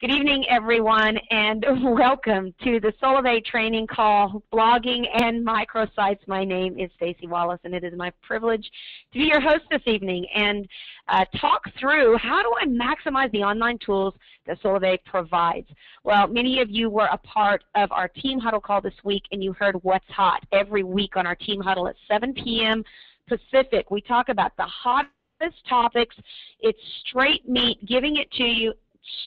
Good evening, everyone, and welcome to the Solavei training call, blogging and microsites. My name is Stacy Wallace, and it is my privilege to be your host this evening and talk through how do I maximize the online tools that Solavei provides. Well, many of you were a part of our team huddle call this week, and you heard what's hot every week on our team huddle at 7 p.m. Pacific. We talk about the hottest topics. It's straight meat, giving it to you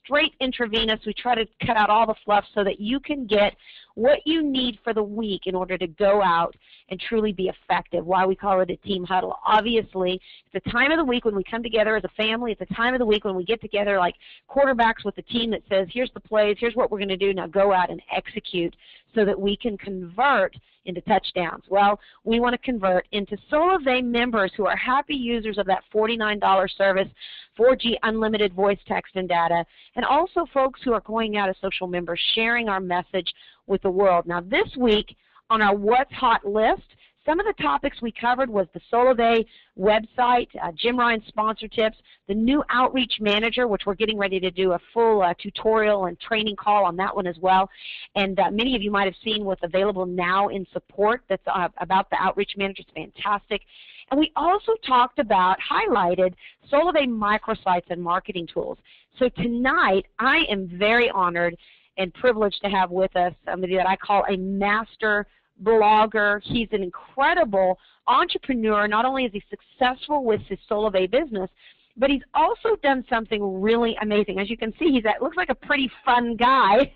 straight intravenous. We try to cut out all the fluff so that you can get what you need for the week in order to go out and truly be effective. Why we call it a team huddle. Obviously, it's a time of the week when we come together as a family. It's a time of the week when we get together like quarterbacks with the team that says, here's the plays, here's what we're going to do, now go out and execute so that we can convert into touchdowns. Well, we want to convert into Solavei members who are happy users of that $49 service, 4G unlimited voice, text, and data, and also folks who are going out as social members, sharing our message with the world. Now this week on our What's Hot list, some of the topics we covered was the Solavei website, Jim Ryan's sponsor tips, the new Outreach Manager, which we're getting ready to do a full tutorial and training call on that one as well. And many of you might have seen what's available now in support that's about the Outreach Manager. It's fantastic. And we also talked about, highlighted, Solavei microsites and marketing tools. So tonight I am very honored and privileged to have with us somebody that I call a master blogger. He's an incredible entrepreneur. Not only is he successful with his Solavei business, but he's also done something really amazing. As you can see, looks like a pretty fun guy.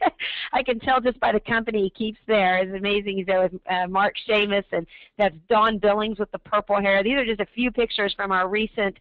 I can tell just by the company he keeps there. It's amazing. He's there with Mark Seamus, and that's Dawn Billings with the purple hair. These are just a few pictures from our recent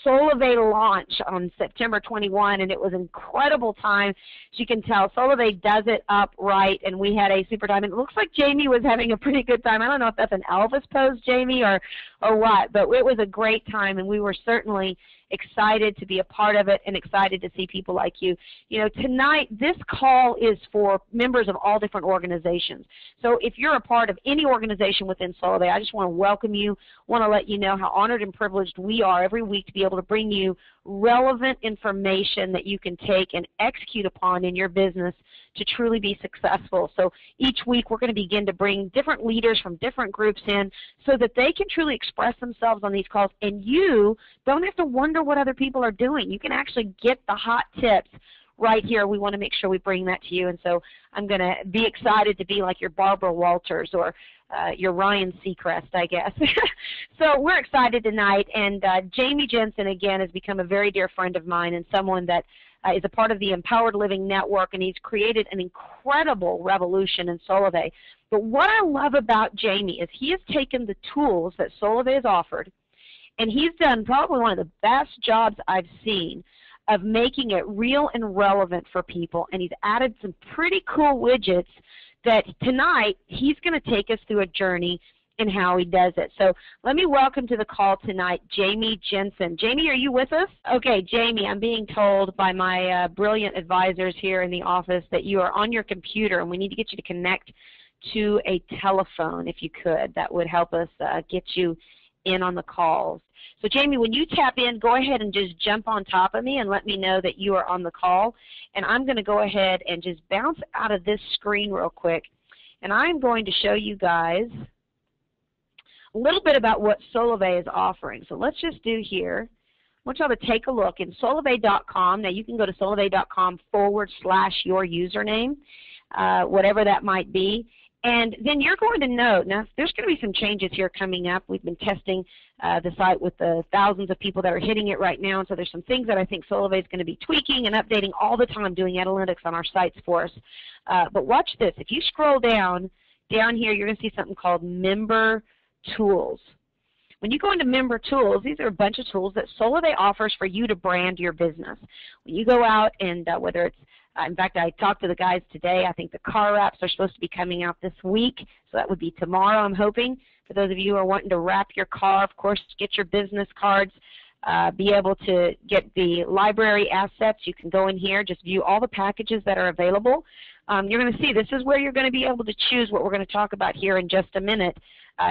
Solavei launch on September 21, and it was an incredible time. As you can tell, Solavei does it up right, and we had a super time. And it looks like Jamie was having a pretty good time. I don't know if that's an Elvis pose, Jamie, or what, but it was a great time, and we were certainly excited to be a part of it and excited to see people like you. You know, tonight this call is for members of all different organizations. So if you're a part of any organization within Solavei, I just want to welcome you, want to let you know how honored and privileged we are every week to be able to bring you relevant information that you can take and execute upon in your business to truly be successful. So each week we're going to begin to bring different leaders from different groups in so that they can truly express themselves on these calls, and you don't have to wonder what other people are doing. You can actually get the hot tips right here. We want to make sure we bring that to you, and so I'm going to be excited to be like your Barbara Walters or your Ryan Seacrest, I guess. So we're excited tonight, and Jamie Jensen, again, has become a very dear friend of mine and someone that is a part of the Empowered Living Network, and he's created an incredible revolution in Solavei. But what I love about Jamie is he has taken the tools that Solavei has offered, and he's done probably one of the best jobs I've seen of making it real and relevant for people, and he's added some pretty cool widgets that tonight he's going to take us through a journey in how he does it. So let me welcome to the call tonight Jamie Jensen. Jamie, are you with us? Okay, Jamie, I'm being told by my brilliant advisors here in the office that you are on your computer, and we need to get you to connect to a telephone if you could. That would help us get you in on the calls. So Jamie, when you tap in, go ahead and just jump on top of me and let me know that you are on the call. And I'm going to go ahead and just bounce out of this screen real quick. And I'm going to show you guys a little bit about what Solavei is offering. So let's just do here. I want y'all to take a look in solavei.com. Now you can go to solavei.com/your username, whatever that might be. And then you're going to note, now there's going to be some changes here coming up. We've been testing the site with the thousands of people that are hitting it right now, and so there's some things that I think Solavei is going to be tweaking and updating all the time, doing analytics on our sites for us. But watch this. If you scroll down here, you're going to see something called Member Tools. When you go into Member Tools, these are a bunch of tools that Solavei offers for you to brand your business. When you go out and whether it's in fact, I talked to the guys today. I think the car wraps are supposed to be coming out this week, so that would be tomorrow, I'm hoping. For those of you who are wanting to wrap your car, of course, get your business cards, be able to get the library assets. You can go in here, just view all the packages that are available. You're going to see this is where you're going to be able to choose what we're going to talk about here in just a minute.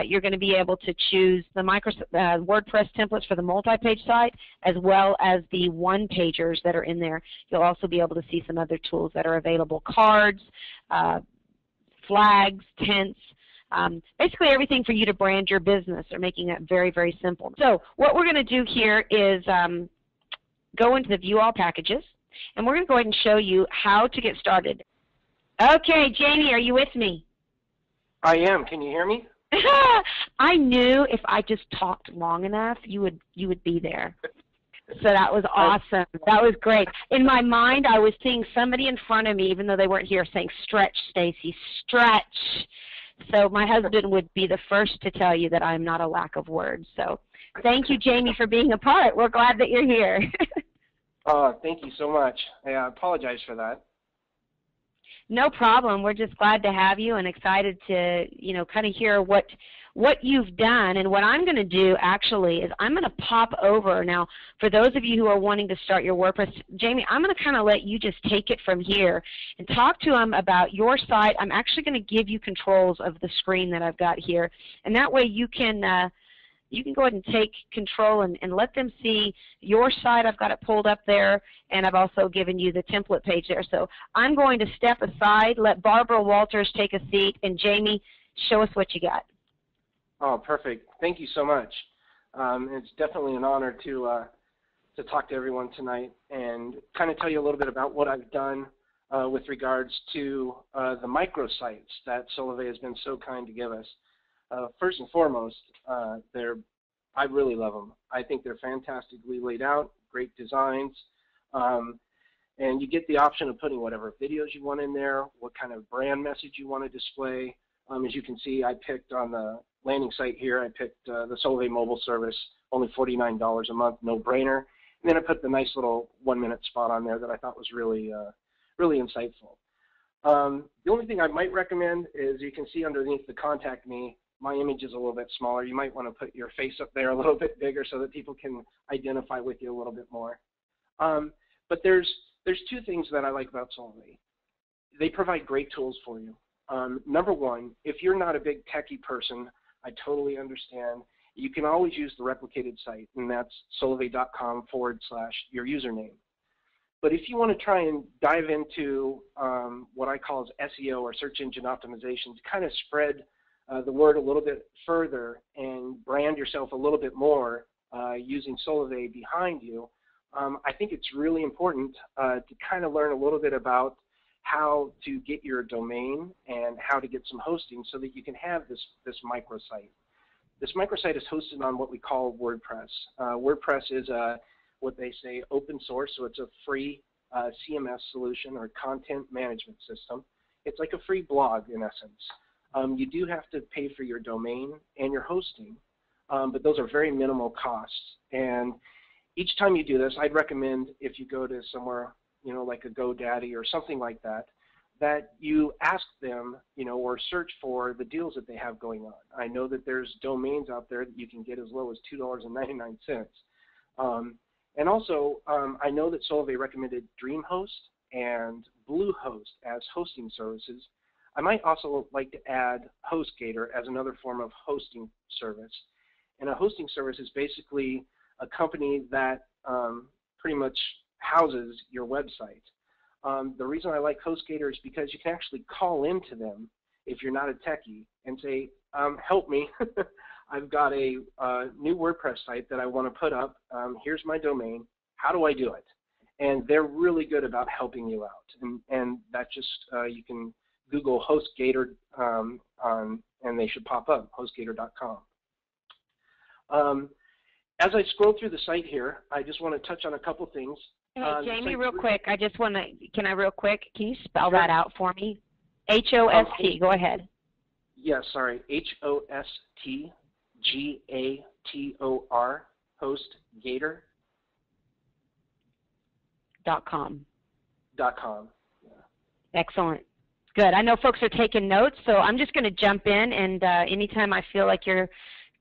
You're going to be able to choose the WordPress templates for the multi-page site as well as the one-pagers that are in there. You'll also be able to see some other tools that are available, cards, flags, tents, basically everything for you to brand your business. They're making it very, very simple. So what we're going to do here is go into the View All Packages, and we're going to go ahead and show you how to get started. Okay, Jamie, are you with me? I am. Can you hear me? I knew if I just talked long enough, you would be there. So that was awesome. That was great. In my mind, I was seeing somebody in front of me, even though they weren't here, saying, "Stretch, Stacy, stretch." So my husband would be the first to tell you that I'm not a lack of words. So thank you, Jamie, for being a part. We're glad that you're here. Thank you so much. I apologize for that. No problem. We're just glad to have you and excited to, kind of hear what you've done. And what I'm going to do actually is I'm going to pop over. Now, for those of you who are wanting to start your WordPress, Jamie, I'm going to kind of let you just take it from here and talk to them about your site. I'm actually going to give you controls of the screen that I've got here. And that way you can go ahead and take control and let them see your site. I've got it pulled up there, and I've also given you the template page there. So I'm going to step aside, let Barbara Walters take a seat, and Jamie, show us what you got. Oh, perfect. Thank you so much. It's definitely an honor to talk to everyone tonight and kind of tell you a little bit about what I've done with regards to the microsites that Solavei has been so kind to give us. First and foremost, I really love them. I think they're fantastically laid out, great designs, and you get the option of putting whatever videos you want in there, what kind of brand message you want to display. As you can see, I picked on the landing site here, I picked the Solavei mobile service, only $49 a month, no brainer. And then I put the nice little 1-minute spot on there that I thought was really, really insightful. The only thing I might recommend is you can see underneath the Contact Me, my image is a little bit smaller. You might want to put your face up there a little bit bigger so that people can identify with you a little bit more. But there's two things that I like about Solavei. They provide great tools for you. Number one, if you're not a big techie person, I totally understand. You can always use the replicated site, and that's solavei.com/your username. But if you want to try and dive into what I call as SEO or search engine optimization to kind of spread the word a little bit further and brand yourself a little bit more using Solavei behind you, I think it's really important to kind of learn a little bit about how to get your domain and how to get some hosting so that you can have this microsite. This microsite is hosted on what we call WordPress. WordPress is what they say open source, so it's a free CMS solution or content management system. It's like a free blog in essence. You do have to pay for your domain and your hosting, but those are very minimal costs. And each time you do this, I'd recommend if you go to somewhere, like a GoDaddy or something like that, that you ask them, or search for the deals that they have going on. I know that there's domains out there that you can get as low as $2.99. And also, I know that Solavei recommended DreamHost and Bluehost as hosting services. I might also like to add HostGator as another form of hosting service. And a hosting service is basically a company that pretty much houses your website. The reason I like HostGator is because you can actually call into them if you're not a techie and say, help me. I've got a new WordPress site that I want to put up. Here's my domain. How do I do it? And they're really good about helping you out. And that just, you can Google HostGator and they should pop up, HostGator.com. As I scroll through the site here, I just want to touch on a couple things. Hey, Jamie, real quick, I just want to, can you spell that out for me? H-O-S-T, go ahead. Yes, sorry, H-O-S-T-G-A-T-O-R, HostGator. .com. .com. Yeah. Excellent. Good. I know folks are taking notes, so I'm just going to jump in, and anytime I feel like you're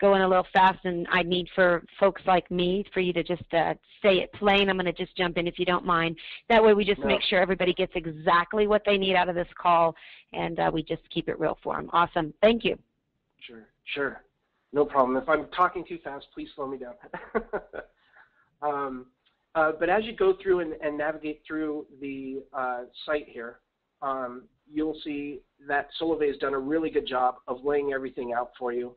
going a little fast and I need for folks like me for you to just say it plain, I'm going to just jump in if you don't mind. That way we just make sure everybody gets exactly what they need out of this call, and we just keep it real for them. Awesome. Thank you. Sure. Sure. No problem. If I'm talking too fast, please slow me down. But as you go through and navigate through the site here, you'll see that Solavei has done a really good job of laying everything out for you.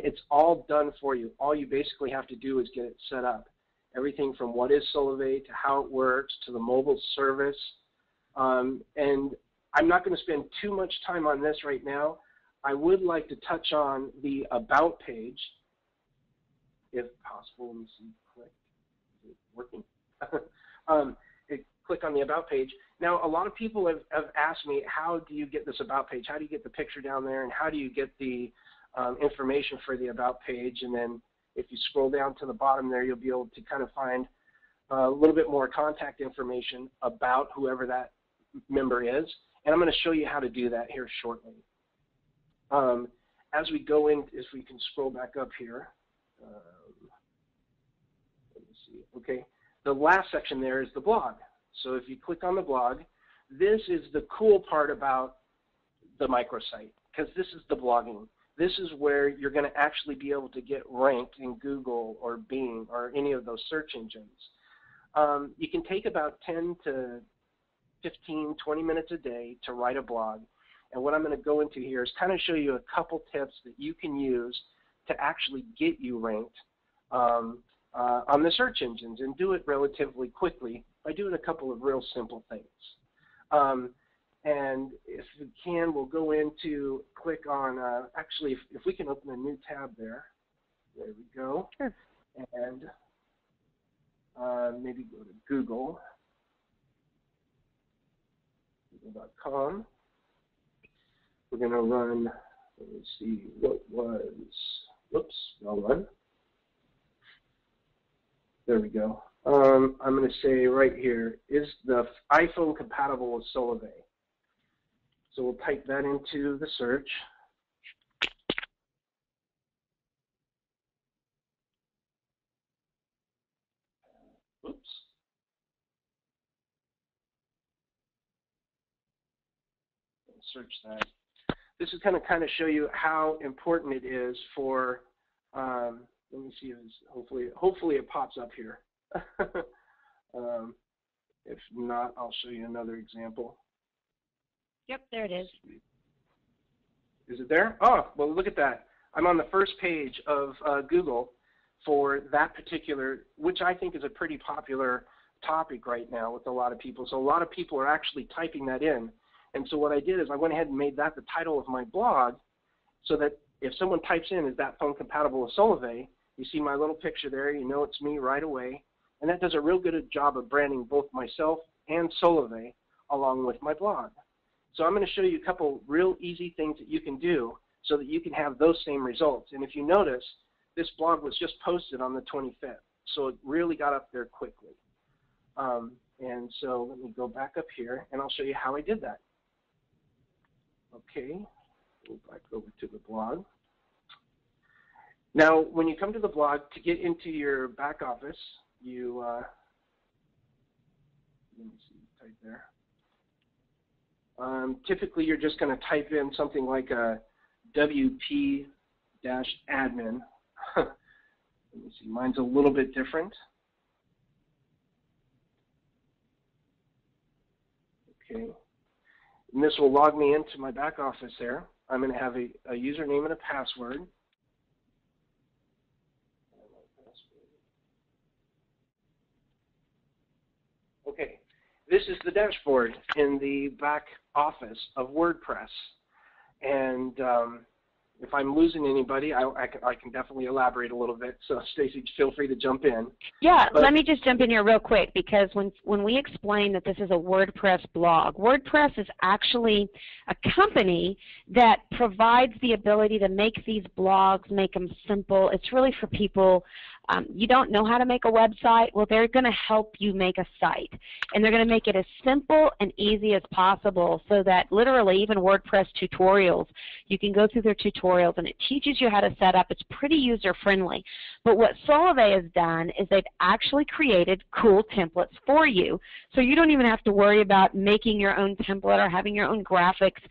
It's all done for you. All you basically have to do is get it set up. Everything from what is Solavei to how it works to the mobile service. And I'm not going to spend too much time on this right now. I would like to touch on the About page, if possible. Let me see. Click. Is it working? Click on the About page. Now, a lot of people have asked me, how do you get this About page? How do you get the picture down there? And how do you get the information for the About page? And then if you scroll down to the bottom there, you'll be able to kind of find a little bit more contact information about whoever that member is. And I'm going to show you how to do that here shortly. As we go in, if we can scroll back up here, let me see. Okay, the last section there is the blog. So if you click on the blog, this is the cool part about the microsite, because this is the blogging. This is where you're going to actually be able to get ranked in Google or Bing or any of those search engines. You can take about 10 to 15, 20 minutes a day to write a blog. And what I'm going to go into here is kind of show you a couple tips that you can use to actually get you ranked on the search engines, and do it relatively quickly by doing a couple of real simple things. And if we can, we'll go into click on, actually, if we can open a new tab there. There we go. Sure. And maybe go to Google, google.com. We're going to run, let me see, what was, whoops, wrong one. There we go. I'm going to say right here, is the iPhone compatible with Solavei? So we'll type that into the search. Oops. Search that. This is going to kind of show you how important it is for, let me see, hopefully it pops up here. If not, I'll show you another example. Yep, there it is. Is it there? Oh, well, look at that. I'm on the first page of Google for that particular, which I think is a pretty popular topic right now with a lot of people. So a lot of people are actually typing that in. And so what I did is I went ahead and made that the title of my blog, so that if someone types in, is that phone compatible with Solavei, you see my little picture there, you know it's me right away. And that does a real good job of branding both myself and Solavei along with my blog. So I'm going to show you a couple real easy things that you can do so that you can have those same results. And if you notice, this blog was just posted on the 25th, so it really got up there quickly. And so let me go back up here, and I'll show you how I did that. Okay, go back over to the blog. Now, when you come to the blog, to get into your back office, you, let me see, type there. Typically, you're just going to type in something like a WP-admin. Let me see, mine's a little bit different. Okay. And this will log me into my back office there. I'm going to have a username and a password. Okay. This is the dashboard in the back office of WordPress. And if I'm losing anybody, I can definitely elaborate a little bit. So, Stacy, feel free to jump in. Yeah, let me just jump in here real quick, because when we explain that this is a WordPress blog, WordPress is actually a company that provides the ability to make these blogs, make them simple. It's really for people You don't know how to make a website? Well, they're going to help you make a site. And they're going to make it as simple and easy as possible so that literally even WordPress tutorials, you can go through their tutorials and it teaches you how to set up. It's pretty user-friendly. But what Solavei has done is they've actually created cool templates for you. So you don't even have to worry about making your own template or having your own graphics.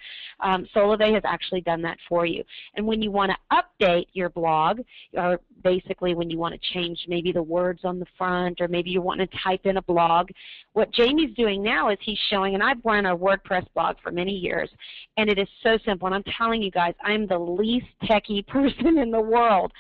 Solavei has actually done that for you. And when you want to update your blog, or basically when you want to change maybe the words on the front, or maybe you want to type in a blog, what Jamie's doing now is he's showing, and I've run a WordPress blog for many years, and it is so simple. And I'm telling you guys, I'm the least techie person in the world.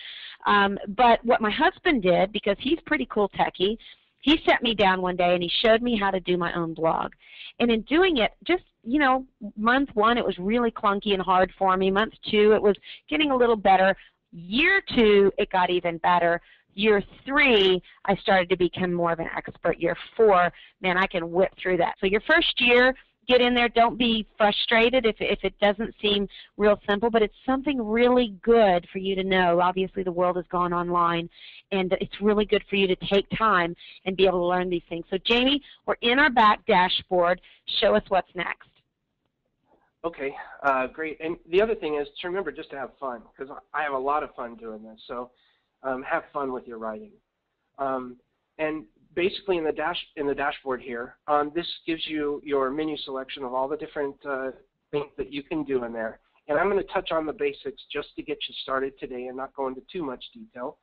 But what my husband did, because he's pretty cool techie, he sat me down one day and he showed me how to do my own blog. And in doing it, just, you know, month one it was really clunky and hard for me. Month two it was getting a little better. Year two it got even better. Year three I started to become more of an expert. Year four, man, I can whip through that. So your first year, get in there. Don't be frustrated if it doesn't seem real simple, but it's something really good for you to know. Obviously, the world has gone online, and it's really good for you to take time and be able to learn these things. So, Jamie, we're in our back dashboard. Show us what's next. Okay, great. And the other thing is to remember just to have fun, because I have a lot of fun doing this. So have fun with your writing. And basically in the dashboard here, this gives you your menu selection of all the different things that you can do in there. And I'm going to touch on the basics just to get you started today and not go into too much detail.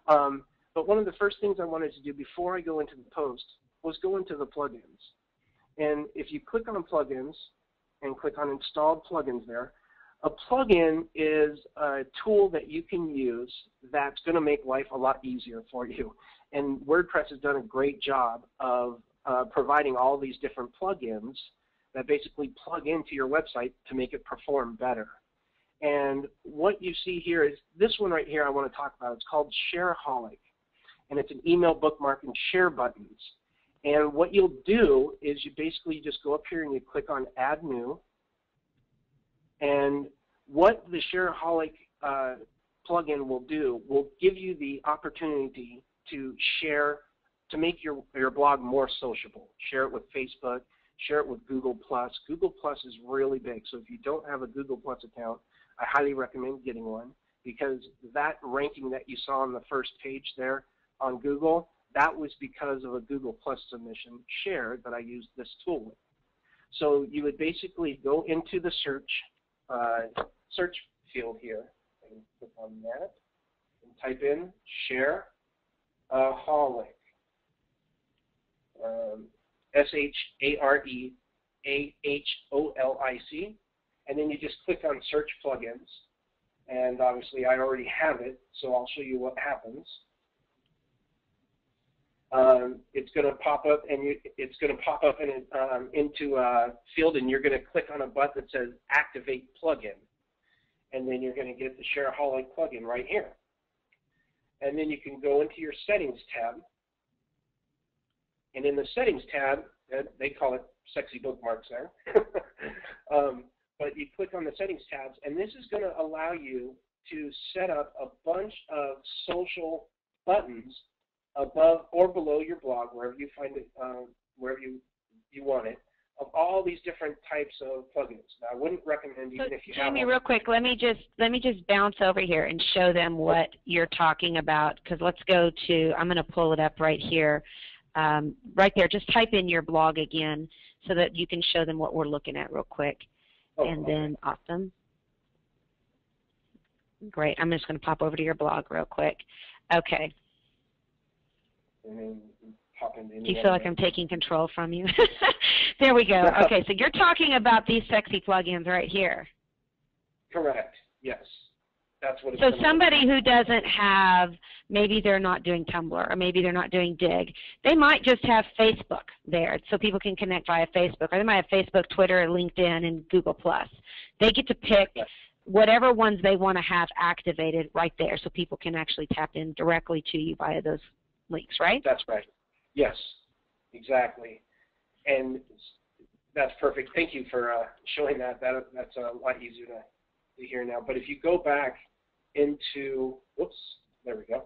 But one of the first things I wanted to do before I go into the post was go into the plugins. And if you click on plugins and click on installed plugins there, a plugin is a tool that you can use that's going to make life a lot easier for you. And WordPress has done a great job of providing all these different plugins that basically plug into your website to make it perform better. And what you see here is this one right here I want to talk about. It's called Shareaholic, and it's an email bookmark and share buttons. And what you'll do is you basically just go up here and you click on Add New. And what the Shareaholic plugin will do will give you the opportunity to share, to make your blog more sociable. Share it with Facebook, share it with Google+. Google+ is really big, so if you don't have a Google+ account, I highly recommend getting one, because that ranking that you saw on the first page there on Google, that was because of a Google+ submission shared that I used this tool with. So you would basically go into the search field here, and click on that, and type in Shareaholic, S-H-A-R-E-A-H-O-L-I-C, and then you just click on Search Plugins, and obviously I already have it, so I'll show you what happens. It's going to pop up, and it's going to pop up into a field, and you're going to click on a button that says Activate Plugin, and then you're going to get the Shareaholic plugin right here. And then you can go into your Settings tab, and in the Settings tab, they call it Sexy Bookmarks there, but you click on the Settings tabs, and this is going to allow you to set up a bunch of social buttons above or below your blog, wherever you find it, wherever you want it, of all these different types of plugins. Now, I wouldn't recommend, even if you have Jamie, real quick, let me just bounce over here and show them what you're talking about, because let's go to, I'm going to pull it up right here. Right there, just type in your blog again so that you can show them what we're looking at real quick. Oh, and okay. Then, awesome. Great. I'm just going to pop over to your blog real quick. Okay. And then pop into do you feel like I'm taking control from you? There we go. Okay, so you're talking about these sexy plugins right here. Correct. Yes. That's what it's so somebody who doesn't have, maybe they're not doing Tumblr, or maybe they're not doing Dig. They might just have Facebook there, so people can connect via Facebook. Or they might have Facebook, Twitter, LinkedIn, and Google+. They get to pick whatever ones they want to have activated right there, so people can actually tap in directly to you via those links, right? That's right. Yes, exactly. And that's perfect. Thank you for showing that. That's a lot easier to hear now. But if you go back into, whoops, there we go.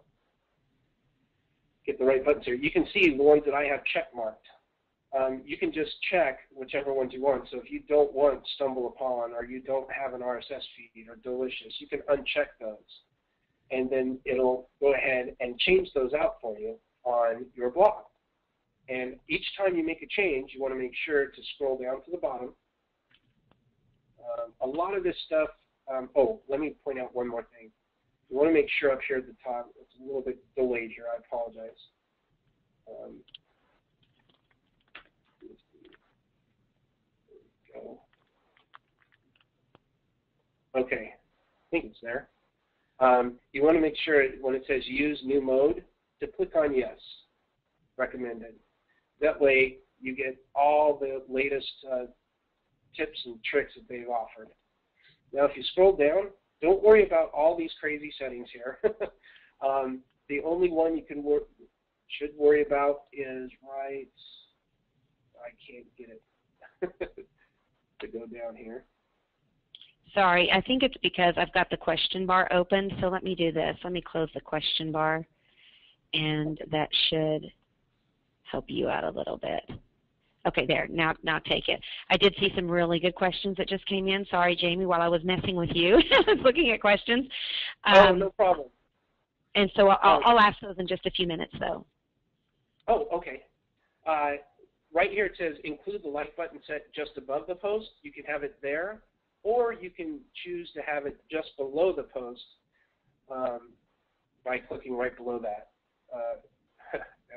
get the right buttons here. You can see the ones that I have check marked. You can just check whichever ones you want. So if you don't want Stumble Upon or you don't have an RSS feed or Delicious, you can uncheck those. And then it'll go ahead and change those out for you on your blog. And each time you make a change, you want to make sure to scroll down to the bottom. A lot of this stuff, oh, let me point out one more thing. You want to make sure up here at the top, it's a little bit delayed here, I apologize. There we go. Okay, I think it's there. You want to make sure when it says use new mode to click on yes, recommended. That way you get all the latest tips and tricks that they've offered. Now if you scroll down, don't worry about all these crazy settings here. The only one you should worry about is right, I can't get it to go down here. Sorry, I think it's because I've got the question bar open, so let me do this. Let me close the question bar, and that should help you out a little bit. Okay, there, now take it. I did see some really good questions that just came in. Sorry, Jamie, while I was messing with you, I was looking at questions. Oh, no problem. And so I'll ask those in just a few minutes, though. Oh, okay. Right here it says include the like button set just above the post. You can have it there, or you can choose to have it just below the post by clicking right below that.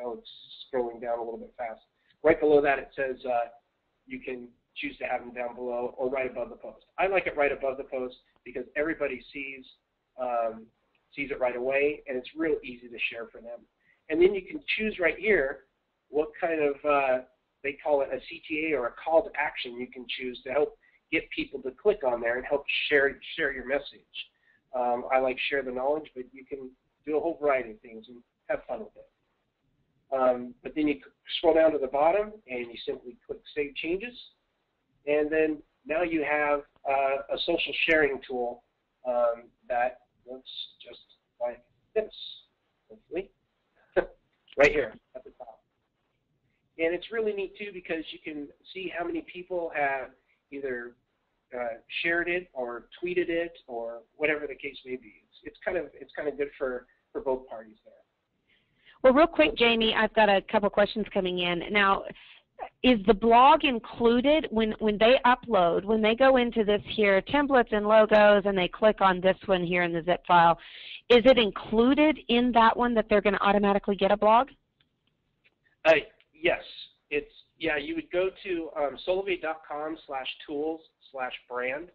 Oh, it's scrolling down a little bit fast. Right below that it says you can choose to have them down below or right above the post. I like it right above the post because everybody sees it right away, and it's real easy to share for them. And then you can choose right here what kind of, they call it a CTA or a call to action you can choose to help get people to click on there and help share your message. I like share the knowledge, but you can do a whole variety of things and have fun with it. But then you scroll down to the bottom and you simply click Save Changes. And then now you have a social sharing tool that looks just like this, hopefully, right here at the top. And it's really neat, too, because you can see how many people have either shared it or tweeted it or whatever the case may be. It's kind of good for both parties there. Well, real quick, Jamie, I've got a couple questions coming in. Now, is the blog included when they upload, when they go into this here, templates and logos, and they click on this one here in the zip file, is it included in that one that they're going to automatically get a blog? Yes. You would go to solavei.com/tools/brand,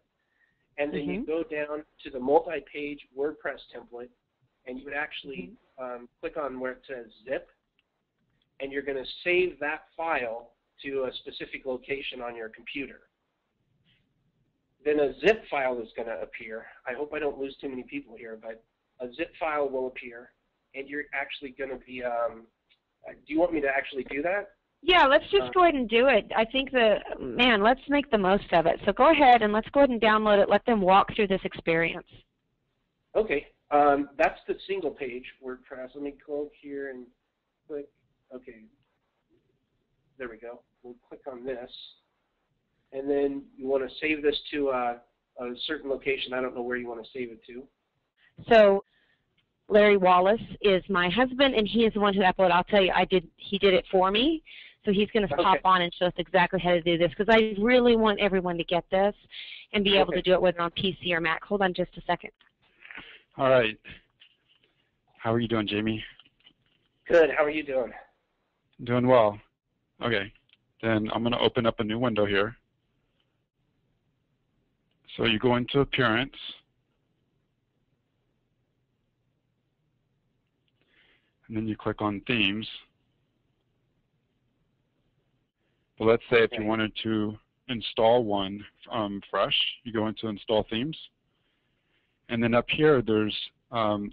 and then you go down to the multi-page WordPress template, and you would actually click on where it says zip, and you're going to save that file to a specific location on your computer. Then a zip file is going to appear. I hope I don't lose too many people here, but a zip file will appear, and you're actually going to be, do you want me to actually do that? Yeah, let's just go ahead and do it. I think let's make the most of it. So go ahead and let's go ahead and download it. Let them walk through this experience. Okay. That's the single page WordPress. Let me go here and click. Okay. There we go. We'll click on this. And then you want to save this to a certain location. I don't know where you want to save it to. So Larry Wallace is my husband, and he is the one who uploaded. I'll tell you, he did it for me. So he's going to hop on and show us exactly how to do this, because I really want everyone to get this and be able to do it whether on PC or Mac. Hold on just a second. All right. How are you doing, Jamie? Good. How are you doing? Doing well. Okay. Then I'm going to open up a new window here. So you go into Appearance. And then you click on Themes. But let's say if you wanted to install one fresh, you go into Install Themes. And then up here, there's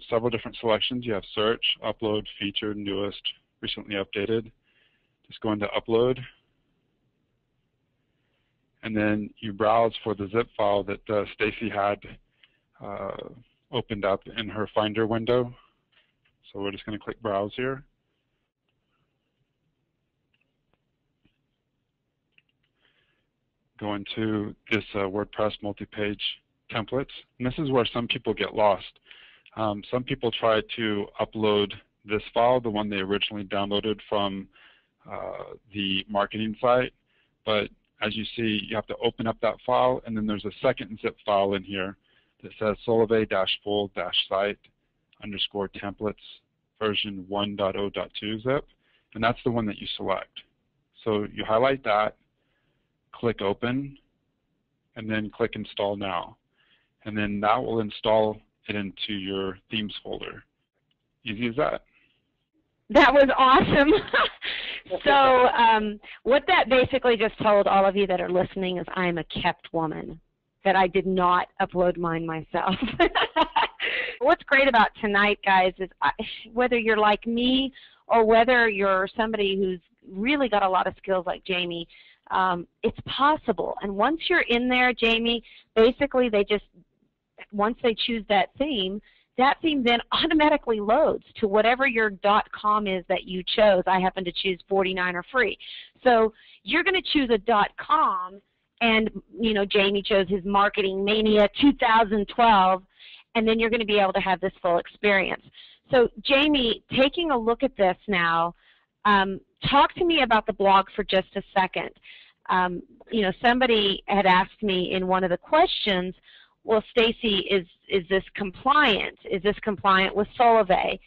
several different selections. You have Search, Upload, Featured, Newest, Recently Updated. Just go into Upload. And then you browse for the zip file that Stacy had opened up in her Finder window. So we're just going to click Browse here. go into this WordPress multi-page templates. And this is where some people get lost. Some people try to upload this file, the one they originally downloaded from the marketing site, but as you see, you have to open up that file, and then there's a second zip file in here that says solavei-full-site_templates version 1.0.2 zip, and that's the one that you select. So you highlight that, click open, and then click install now. And then that will install it into your themes folder. Easy as that. That was awesome. So what that basically just told all of you that are listening is I'm a kept woman, that I did not upload mine myself. What's great about tonight, guys, is whether you're like me or whether you're somebody who's really got a lot of skills like Jamie, it's possible. And once you're in there, Jamie, basically once they choose that theme then automatically loads to whatever your .com is that you chose. I happen to choose 49 or free. So you're going to choose a .com, and Jamie chose his Marketing Mania 2012, and then you're going to be able to have this full experience. So Jamie, taking a look at this now, talk to me about the blog for just a second. Somebody had asked me in one of the questions, well, Stacy, is this compliant? Is this compliant with Solavei?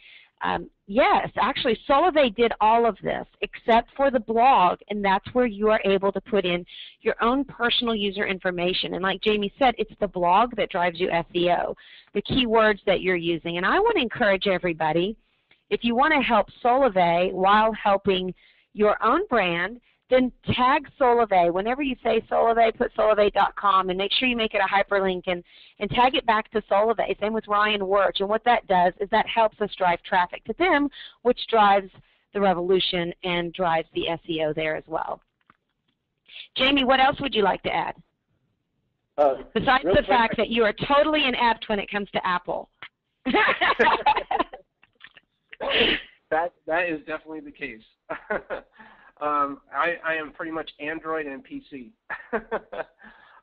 Yes, actually, Solavei did all of this except for the blog, and that's where you are able to put in your own personal user information. And like Jamie said, it's the blog that drives you SEO, the keywords that you're using. And I want to encourage everybody, if you want to help Solavei while helping your own brand, then tag Solavei. Whenever you say Solavei, put solavei.com and make sure you make it a hyperlink and tag it back to Solavei. Same with Ryan Wirch. And what that does is that helps us drive traffic to them, which drives the revolution and drives the SEO there as well. Jamie, what else would you like to add? Besides the fact that you are totally inept when it comes to Apple. That is definitely the case. I am pretty much Android and PC.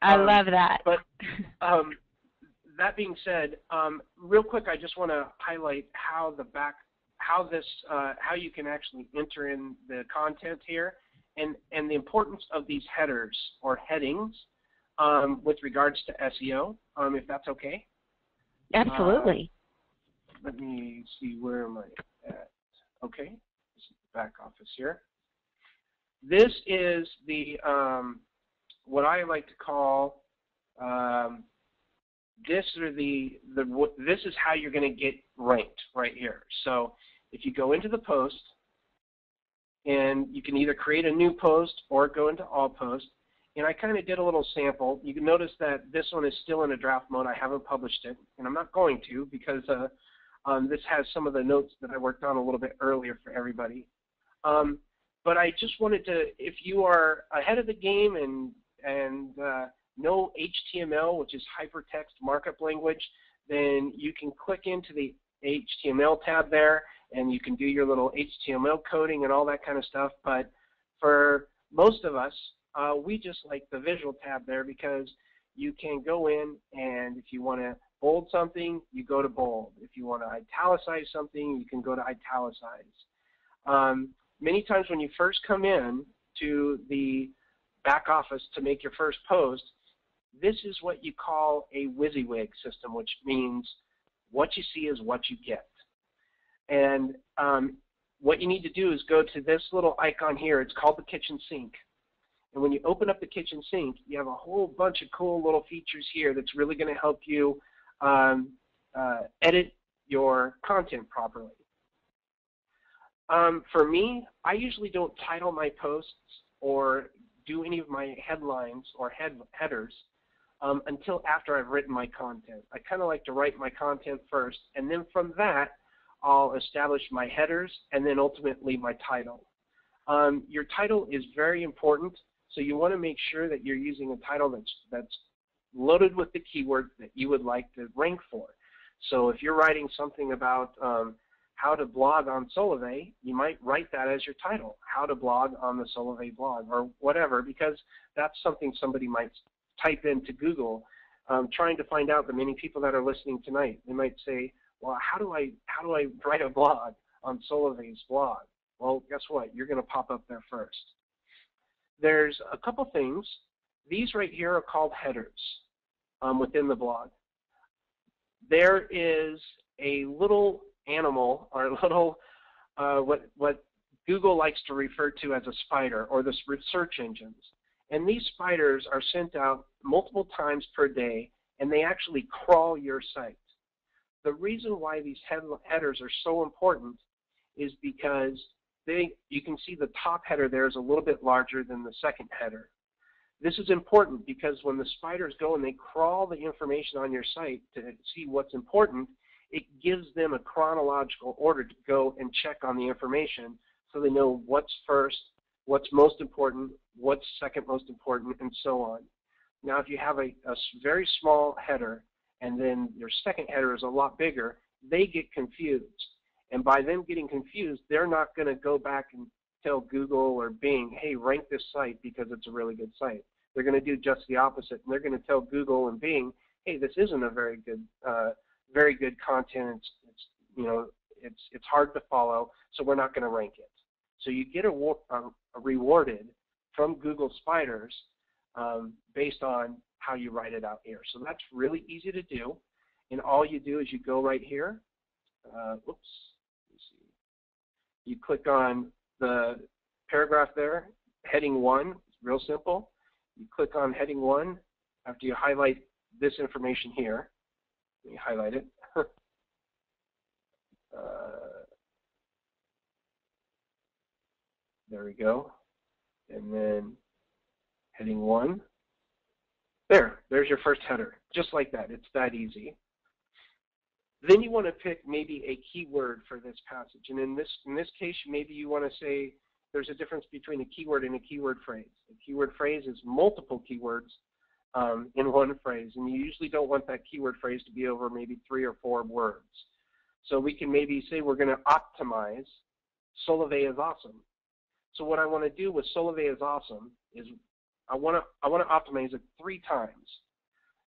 I love that. But that being said, real quick, I just want to highlight how you can actually enter in the content here, and the importance of these headers or headings with regards to SEO, if that's okay. Absolutely. Let me see, where am I at? Okay, this is the back office here. This is the what I like to call this is how you're going to get ranked right here. So if you go into the post, and you can either create a new post or go into all posts, and I kind of did a little sample. You can notice that this one is still in a draft mode. I haven't published it, and I'm not going to because this has some of the notes that I worked on a little bit earlier for everybody. But I just wanted to, if you are ahead of the game and know HTML, which is hypertext markup language, then you can click into the HTML tab there, and you can do your little HTML coding and all that kind of stuff. But for most of us, we just like the visual tab there because you can go in, and if you want to bold something, you go to bold. If you want to italicize something, you can go to italicize. Many times when you first come in to the back office to make your first post, this is what you call a WYSIWYG system, which means what you see is what you get. And what you need to do is go to this little icon here. It's called the kitchen sink. And when you open up the kitchen sink, you have a whole bunch of cool little features here that's really going to help you edit your content properly. For me, I usually don't title my posts or do any of my headlines or headers until after I've written my content. I kind of like to write my content first, and then from that, I'll establish my headers and then ultimately my title. Your title is very important, so you want to make sure that you're using a title that's loaded with the keywords that you would like to rank for. So if you're writing something about how to blog on Solavei, you might write that as your title, how to blog on the Solavei blog or whatever, because that's something somebody might type into Google trying to find out. The many people that are listening tonight, they might say, well, how do I write a blog on Solavei's blog? Well, guess what? You're going to pop up there first. There's a couple things. These right here are called headers within the blog. There is a little animal, or a little, what Google likes to refer to as a spider, or the search engines. And these spiders are sent out multiple times per day, and they actually crawl your site. The reason why these headers are so important is because you can see the top header there is a little bit larger than the second header. This is important because when the spiders go and they crawl the information on your site to see what's important, it gives them a chronological order to go and check on the information so they know what's first, what's most important, what's second most important, and so on. Now, if you have a very small header and then your second header is a lot bigger, they get confused. And by them getting confused, they're not going to go back and tell Google or Bing, hey, rank this site because it's a really good site. They're going to do just the opposite, and they're going to tell Google and Bing, hey, this isn't a very good content. It's hard to follow, so we're not going to rank it. So you get rewarded from Google spiders based on how you write it out here. So that's really easy to do, and all you do is you go right here. You click on the paragraph there, heading 1. It's real simple. You click on heading 1 after you highlight this information here. Let me highlight it. There we go. And then heading 1. There's your first header. Just like that. It's that easy. Then you want to pick maybe a keyword for this passage. And in this case, maybe you want to say there's a difference between a keyword and a keyword phrase. A keyword phrase is multiple keywords in one phrase. And you usually don't want that keyword phrase to be over maybe 3 or 4 words. So we can maybe say we're going to optimize Solavei is awesome. So what I want to do with Solavei is awesome is I want to optimize it 3 times.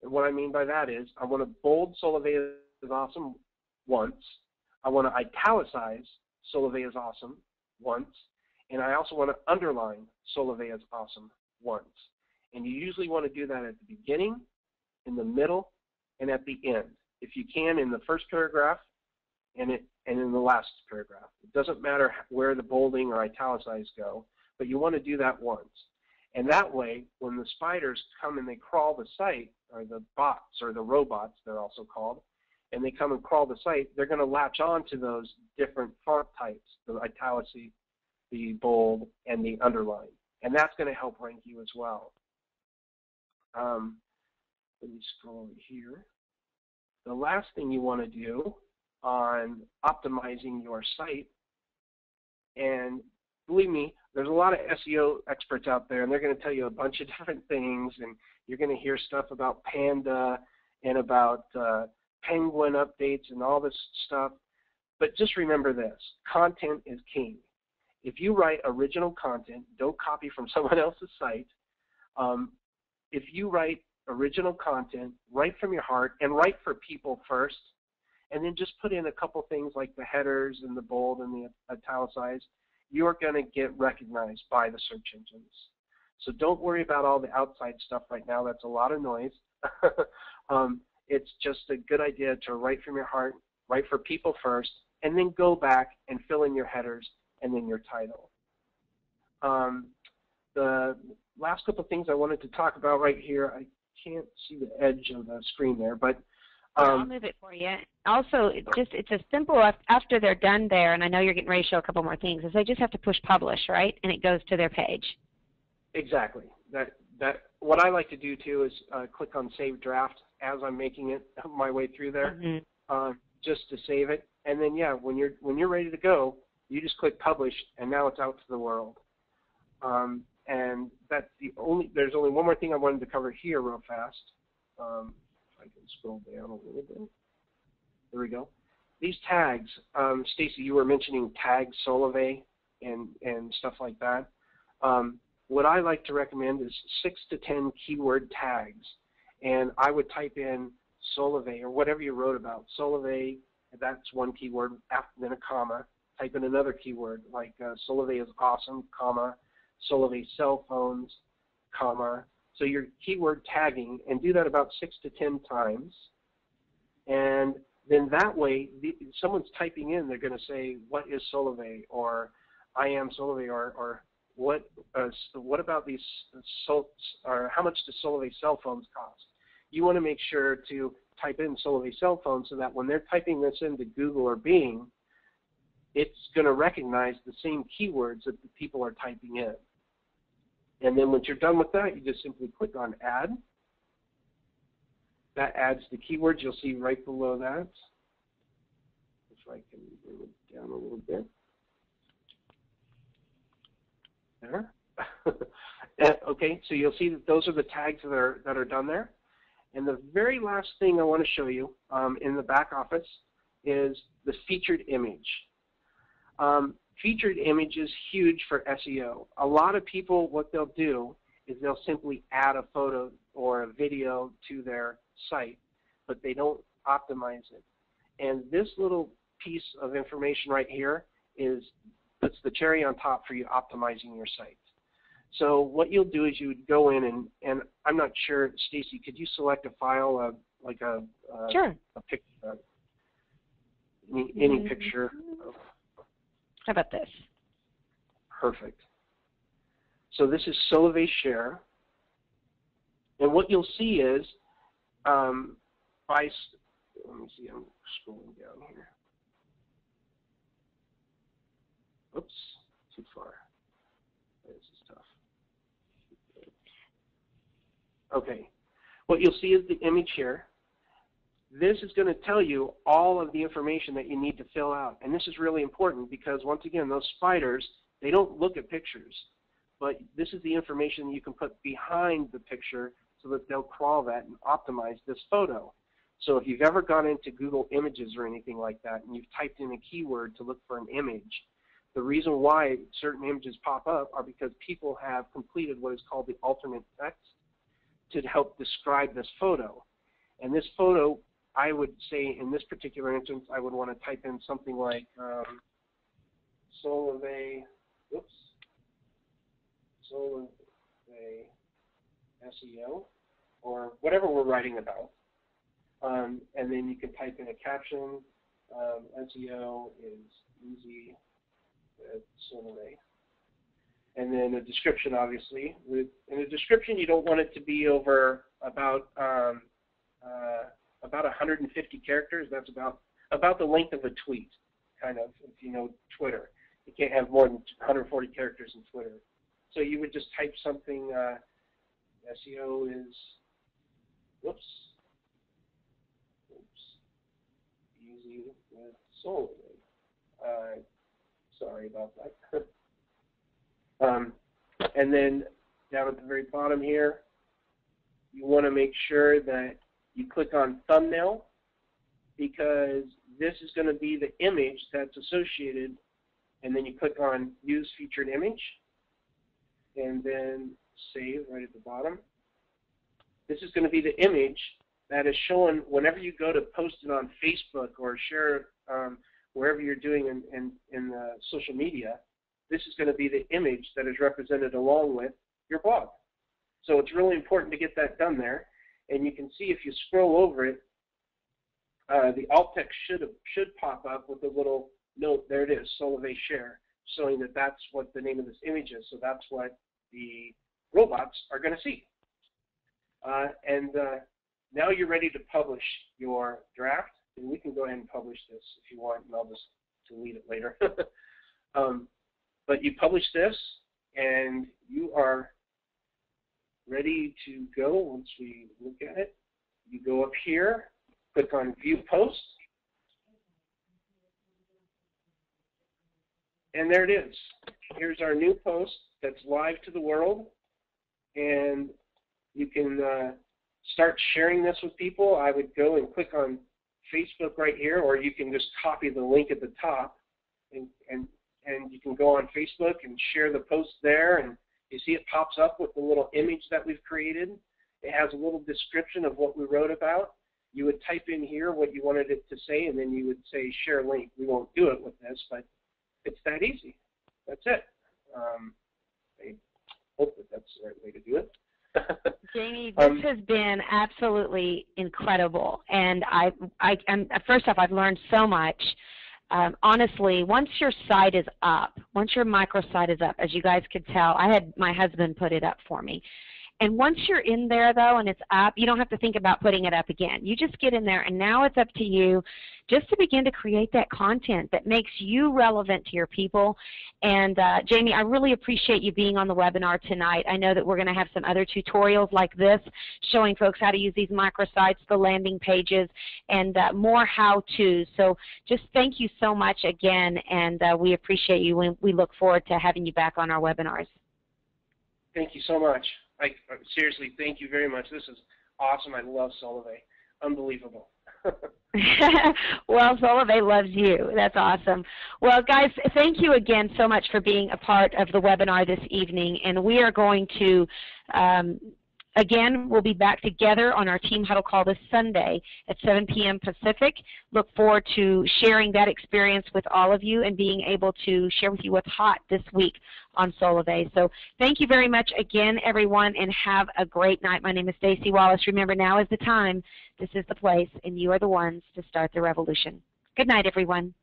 And what I mean by that is I want to bold Solavei is awesome once. I want to italicize Solavei is awesome once. And I also want to underline Solavei is awesome once. And you usually want to do that at the beginning, in the middle, and at the end. If you can, in the first paragraph and in the last paragraph. It doesn't matter where the bolding or italicize go, but you want to do that once. And that way, when the spiders come and they crawl the site, or the bots, or the robots, they're also called, and they come and crawl the site, they're going to latch on to those different font types, the italics, the bold, and the underline. And that's going to help rank you as well. Let me scroll over here. The last thing you want to do on optimizing your site, and believe me, there's a lot of SEO experts out there, and they're going to tell you a bunch of different things, and you're going to hear stuff about Panda and about Penguin updates and all this stuff. But just remember this, content is king. If you write original content, don't copy from someone else's site. If you write original content, write from your heart and write for people first, and then just put in a couple things like the headers and the bold and the italicized, you're going to get recognized by the search engines. So don't worry about all the outside stuff right now. That's a lot of noise. It's just a good idea to write from your heart, write for people first, and then go back and fill in your headers and then your title. The last couple of things I wanted to talk about right here, I can't see the edge of the screen there, but I'll move it for you. Also, it's as simple after they're done there, and I know you're getting ready to show a couple more things, is they just have to push publish, right? And it goes to their page. Exactly. What I like to do too is click on Save Draft as I'm making it my way through there, just to save it. And then yeah, when you're ready to go, you just click Publish, and now it's out to the world. And that's there's only one more thing I wanted to cover here real fast. If I can scroll down a little bit. There we go. these tags, Stacy, you were mentioning tag Solavei and stuff like that. What I like to recommend is 6 to 10 keyword tags. And I would type in Solavei or whatever you wrote about. Solavei, that's one keyword, then a comma. Type in another keyword like Solavei is awesome, comma, Solavei cell phones, comma. So you're keyword tagging, and do that about 6 to 10 times. And then that way, someone's typing in, they're going to say, what is Solavei, or I am Solavei, or what about these, or how much do Solavei cell phones cost? You want to make sure to type in Solavei cell phone so that when they're typing this into Google or Bing, it's going to recognize the same keywords that the people are typing in. And then once you're done with that, you just simply click on Add. That adds the keywords you'll see right below that. If I can bring it down a little bit. There. Okay, so you'll see that those are the tags that are done there. And the very last thing I want to show you in the back office is the featured image. Featured image is huge for SEO. A lot of people, what they'll do is they'll simply add a photo or a video to their site, but they don't optimize it. And this little piece of information right here puts the cherry on top for you optimizing your site. So what you'll do is you would go in and I'm not sure, Stacy, could you select a file like sure. A picture, any picture? How about this? Perfect. So this is Solavei Share, and what you'll see is let me see, I'm scrolling down here. Oops, too far. This is tough. Okay, what you'll see is the image here. This is going to tell you all of the information that you need to fill out. And this is really important because, once again, those spiders, they don't look at pictures. But this is the information you can put behind the picture so that they'll crawl that and optimize this photo. So if you've ever gone into Google Images or anything like that and you've typed in a keyword to look for an image, the reason why certain images pop up are because people have completed what is called the alternate text to help describe this photo. And this photo, I would say in this particular instance, I would want to type in something like Solavei SEO, or whatever we're writing about. And then you can type in a caption, SEO is easy at Solavei. And then a description, obviously. In a description, you don't want it to be over about 150 characters. That's about the length of a tweet, kind of, if you know Twitter. You can't have more than 140 characters in Twitter. So you would just type something, SEO is, easy with Solavei. Sorry about that. And then down at the very bottom here, you want to make sure that you click on thumbnail, because this is going to be the image that's associated, and then you click on use featured image, and then save right at the bottom. This is going to be the image that is shown whenever you go to post it on Facebook or share it wherever you're doing in social media. This is going to be the image that is represented along with your blog. So it's really important to get that done there. And you can see if you scroll over it, the alt text should pop up with a little note. There it is, Solavei Share, showing that that's what the name of this image is. So that's what the robots are going to see. Now you're ready to publish your draft. And we can go ahead and publish this if you want, and I'll just delete it later. But you publish this, and you are ready to go once we look at it. You go up here, click on View Post, and there it is. Here's our new post that's live to the world, and you can start sharing this with people. I would go and click on Facebook right here, or you can just copy the link at the top, and you can go on Facebook and share the post there, and you see it pops up with the little image that we've created. It has a little description of what we wrote about. You would type in here what you wanted it to say, and then you would say share link. We won't do it with this, but it's that easy. That's it. I hope that that's the right way to do it. Jamie, this has been absolutely incredible, and first off, I've learned so much. Honestly, once your site is up, once your microsite is up, as you guys could tell, I had my husband put it up for me. And once you're in there, though, and it's up, you don't have to think about putting it up again. You just get in there, and now it's up to you just to begin to create that content that makes you relevant to your people. And, Jamie, I really appreciate you being on the webinar tonight. I know that we're going to have some other tutorials like this showing folks how to use these microsites, the landing pages, and more how-tos. So just thank you so much again, and we appreciate you. We look forward to having you back on our webinars. Thank you so much. Seriously, thank you very much. This is awesome. I love Solavei. Unbelievable. Well, Solavei loves you. That's awesome. Well, guys, thank you again so much for being a part of the webinar this evening. And we are going to, again, we'll be back together on our Team Huddle call this Sunday at 7 p.m. Pacific. Look forward to sharing that experience with all of you and being able to share with you what's hot this week on Solavei. So thank you very much again, everyone, and have a great night. My name is Stacey Wallace. Remember, now is the time, this is the place, and you are the ones to start the revolution. Good night, everyone.